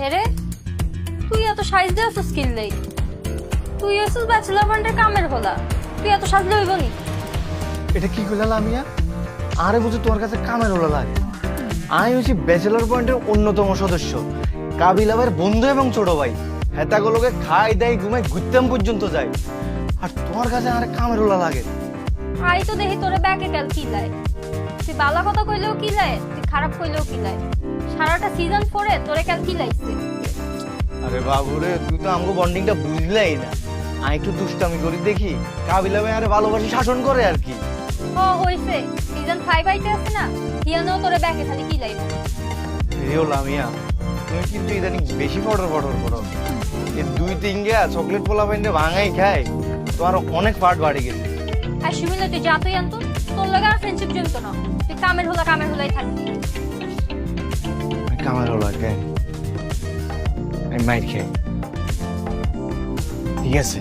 এরে তুই এত সাইজ দিয়ে আসছিস কিনলেই? তুই আসছিস ব্যাচেলর পয়েন্টের কামের হলা, তুই এত সাজলে হইব নি? এটা কি কইলা লামিয়া? আরে বুঝি তোমার কাছে কামের হলো লাগে? আমি হচ্ছি ব্যাচেলর পয়েন্টের অন্যতম সদস্য, কাবিল আবার বন্ধু এবং ছোট ভাই। হেতাগুলোকে খাই দেয়, ঘুমাই, ঘুরতাম পর্যন্ত যায়। আর তোমার কাছে আরে কামের হলো লাগে? আই তো দেখি তোরে ব্যাকে কাল কিলায়। তুই বালা কথা কইলেও কিলায়, তুই খারাপ কইলেও কিলায়। সারাটা সিজন 4 এ তোরে কাল কিলাইছে। আরে বাবুরে, তুই তো আমগো বন্ডিংটা বুঝলাই না। আমি একটু দুষ্টামি করি দেখি, কাবিলা ভাই আরে ভালোবাসি শাসন করে আর কি। ও হইছে, সিজন 5 আইতে আছে না, হিয়ানো তোরে ব্যাকে খালি কিলাইছে। রিও লামিয়া, তুমি কিন্তু ইদানিং বেশি ফটর ফটর করো। এই 2-3 গিয়া চকলেট পোলা পাইন্ডে ভাঙাই খাই, তোমার অনেক পার্ট বাড়ি গেছে। আর সুমিলা তুই যা তুই আনতো, তোর লগে আর ফ্রেন্ডশিপ জমতো না। তুই কামের হলাই থাকবি। কামের হলো কে? আমি মাইর খাই, ঠিক আছে?